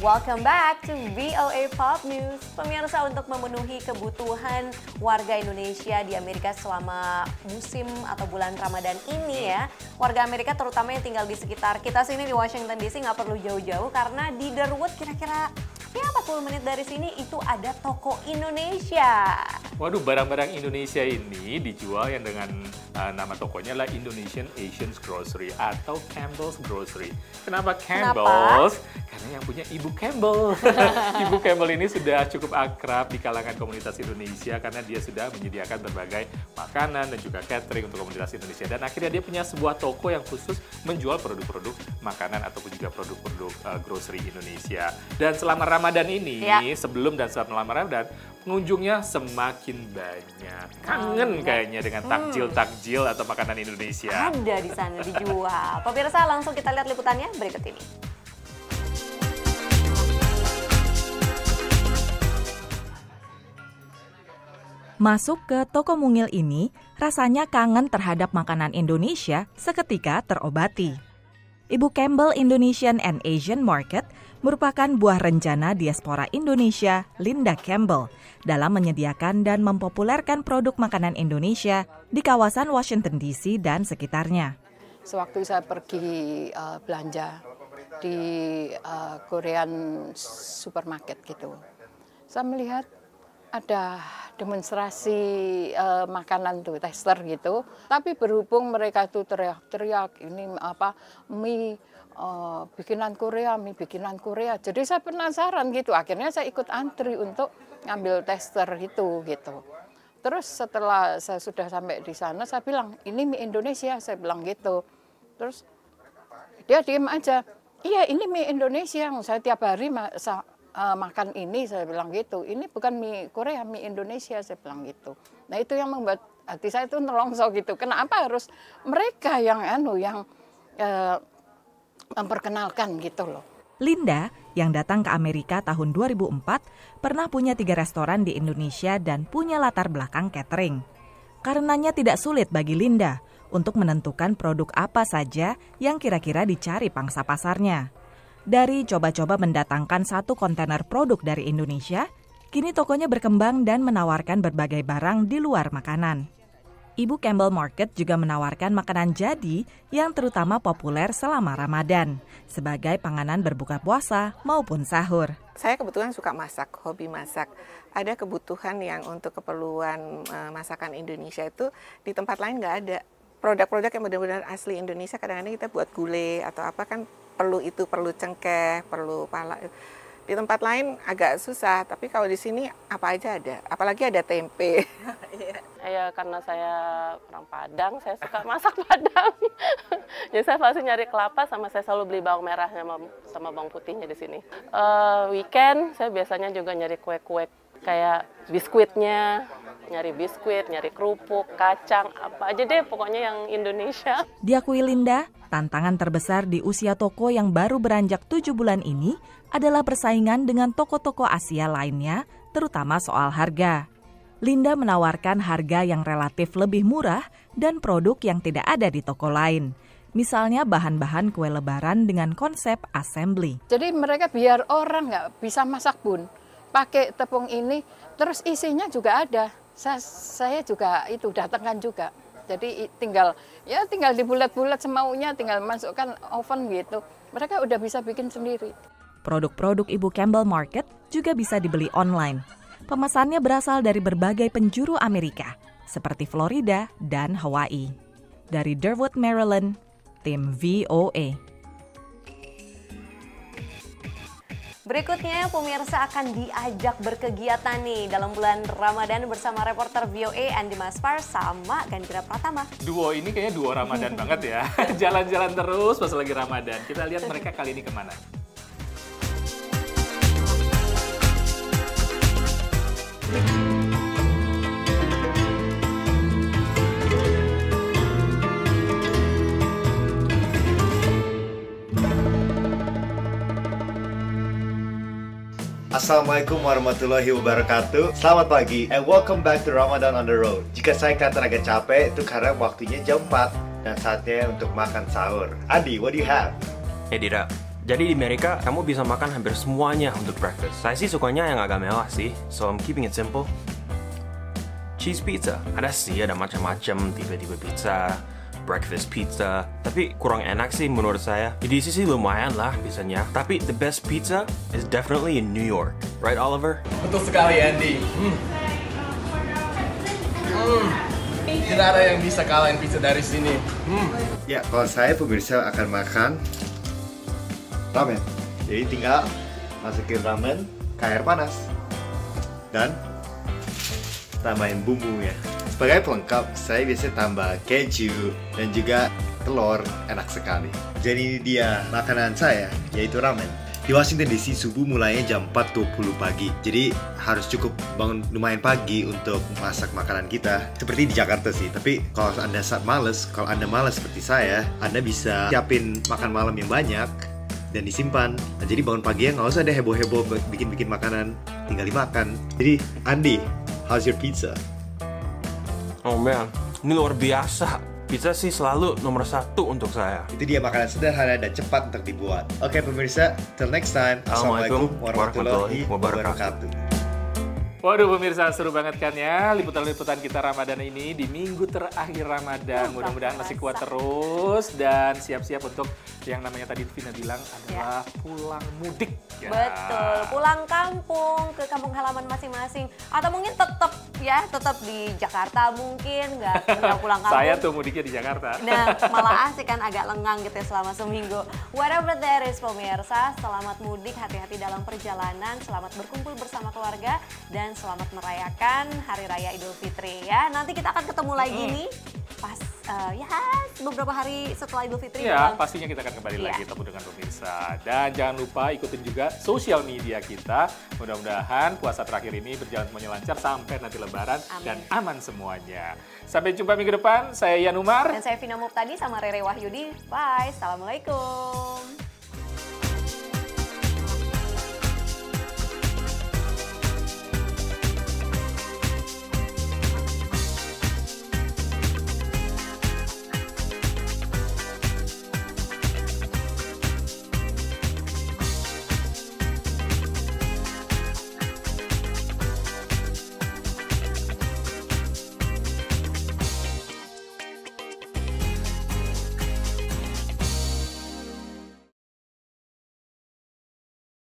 Welcome back to VOA Pop News. Pemirsa, untuk memenuhi kebutuhan warga Indonesia di Amerika selama musim atau bulan Ramadan ini ya, warga Amerika terutama yang tinggal di sekitar kita sini di Washington DC nggak perlu jauh-jauh karena di Derwood kira-kira 40 menit dari sini itu ada toko Indonesia. Waduh, barang-barang Indonesia ini dijual yang dengan nama tokonya adalah Indonesian Asian Grocery atau Campbell's Grocery. Kenapa Campbell's? Karena yang punya Ibu Campbell. Ibu Campbell ini sudah cukup akrab di kalangan komunitas Indonesia karena dia sudah menyediakan berbagai makanan dan juga catering untuk komunitas Indonesia. Dan akhirnya dia punya sebuah toko yang khusus menjual produk-produk makanan ataupun juga produk-produk grocery Indonesia. Dan selama Ramadan ini, sebelum dan setelah Ramadan, pengunjungnya semakin banyak. Kangen kayaknya dengan takjil-takjil atau makanan Indonesia. Ada di sana dijual. Pemirsa, langsung kita lihat liputannya berikut ini. Masuk ke toko mungil ini, rasanya kangen terhadap makanan Indonesia seketika terobati. Ibu Campbell Indonesian and Asian Market merupakan buah rencana diaspora Indonesia, Linda Campbell, dalam menyediakan dan mempopulerkan produk makanan Indonesia di kawasan Washington DC dan sekitarnya. Sewaktu saya pergi belanja di Korean supermarket gitu, saya melihat ada demonstrasi makanan tuh, tester gitu. Tapi berhubung mereka tuh teriak-teriak, ini mie bikinan Korea, mie bikinan Korea. Jadi saya penasaran gitu. Akhirnya saya ikut antri untuk ngambil tester itu gitu. Terus setelah saya sudah sampai di sana, saya bilang, ini mie Indonesia, saya bilang gitu. Terus dia diem aja. Iya, ini mie Indonesia. Saya tiap hari makan ini, saya bilang gitu. Ini bukan mie Korea, mie Indonesia, saya bilang gitu. Nah, itu yang membuat hati saya itu nelongso gitu. Kenapa harus mereka yang memperkenalkan gitu loh. Linda yang datang ke Amerika tahun 2004 pernah punya 3 restoran di Indonesia dan punya latar belakang catering. Karenanya tidak sulit bagi Linda untuk menentukan produk apa saja yang kira-kira dicari pangsa pasarnya. Dari coba-coba mendatangkan 1 kontainer produk dari Indonesia, kini tokonya berkembang dan menawarkan berbagai barang di luar makanan. Ibu Campbell Market juga menawarkan makanan jadi yang terutama populer selama Ramadan, sebagai panganan berbuka puasa maupun sahur. Saya kebetulan suka masak, hobi masak. Ada kebutuhan yang untuk keperluan masakan Indonesia itu di tempat lain nggak ada. Produk-produk yang benar-benar asli Indonesia, kadang-kadang kita buat gulai atau apa kan perlu cengkeh, perlu pala. Di tempat lain agak susah, tapi kalau di sini apa aja ada, apalagi ada tempe. Ya karena saya orang Padang, saya suka masak Padang. Jadi saya pasti nyari kelapa, sama saya selalu beli bawang merah sama bawang putihnya di sini. Weekend saya biasanya juga nyari kue-kue kayak biskuitnya, nyari biskuit, nyari kerupuk, kacang, apa aja deh pokoknya yang Indonesia. Diakui Linda, tantangan terbesar di usia toko yang baru beranjak 7 bulan ini adalah persaingan dengan toko-toko Asia lainnya, terutama soal harga. Linda menawarkan harga yang relatif lebih murah dan produk yang tidak ada di toko lain. Misalnya bahan-bahan kue lebaran dengan konsep assembly. Jadi mereka biar orang nggak bisa masak bun, pakai tepung ini, terus isinya juga ada. Saya juga itu datangkan juga. Jadi tinggal dibulat-bulat semaunya, tinggal masukkan oven gitu. Mereka udah bisa bikin sendiri. Produk-produk Ibu Campbell Market juga bisa dibeli online. Pemesannya berasal dari berbagai penjuru Amerika, seperti Florida dan Hawaii. Dari Derwood, Maryland, tim VOA. Berikutnya, pemirsa akan diajak berkegiatan nih dalam bulan Ramadan bersama reporter VOA Andi Maspar sama Gandhira Pratama. Duo ini kayaknya duo Ramadan banget ya. Jalan-jalan terus pas lagi Ramadan. Kita lihat mereka kali ini kemana. Assalamualaikum warahmatullahi wabarakatuh. Selamat pagi and welcome back to Ramadan on the Road. Jika saya kelihatan agak capek, itu karena waktunya jam 4 dan saatnya untuk makan sahur. Adi, what do you have? Dira, Jadi di Amerika, kamu bisa makan hampir semuanya untuk breakfast. Saya sih sukanya yang agak mewah sih, so I'm keeping it simple. Cheese pizza, ada sih, ada macam-macam, tipe-tipe pizza, breakfast pizza, tapi kurang enak sih menurut saya. Di sisi lumayan lah pizzanya, tapi the best pizza is definitely in New York, right Oliver? Betul sekali Andy. Tidak ada yang bisa kalahin pizza dari sini. Ya, kalau saya pemirsa akan makan ramen. Jadi tinggal masukin ramen ke air panas dan tambahin bumbunya. Sebagai pelengkap, saya biasa tambah keju dan juga telur, enak sekali. Jadi dia makanan saya, yaitu ramen. Di Washington DC subuh mulainya jam 4.20 pagi. Jadi harus cukup bangun lumayan pagi untuk masak makanan kita. Seperti di Jakarta sih. Tapi kalau Anda malas seperti saya, Anda bisa siapin makan malam yang banyak dan disimpan. Nah, jadi bangun pagi ya nggak usah deh heboh-heboh bikin makanan, tinggal dimakan. Jadi Andi, how's your pizza? Oh man, ini luar biasa. Pizza sih selalu nomor 1 untuk saya. Itu dia makanan sederhana dan cepat untuk dibuat. Oke pemirsa, till next time. Assalamualaikum warahmatullahi wabarakatuh. Waduh pemirsa, seru banget kan ya liputan-liputan kita Ramadan ini di minggu terakhir Ramadan. Mudah-mudahan masih kuat terus dan siap-siap untuk yang namanya tadi Vina bilang adalah pulang mudik. Ya. Betul, pulang kampung ke kampung halaman masing-masing. Atau mungkin tetap di Jakarta mungkin, nggak pulang kampung. Saya tuh mudiknya di Jakarta. Nah, malah asik kan agak lengang gitu ya selama seminggu. Whatever that is pemirsa, selamat mudik, hati-hati dalam perjalanan, selamat berkumpul bersama keluarga, dan selamat merayakan Hari Raya Idul Fitri ya. Nanti kita akan ketemu lagi nih pas beberapa hari setelah Idul Fitri. Ya, pastinya kita akan kembali lagi ketemu dengan pemirsa. Dan jangan lupa ikutin juga sosial media kita. Mudah-mudahan puasa terakhir ini berjalan semuanya lancar sampai nanti Lebaran. Amin. Dan aman semuanya. Sampai jumpa minggu depan. Saya Yan Umar. Dan saya Vina Muptadi sama Rere Wahyudi. Bye. Assalamualaikum.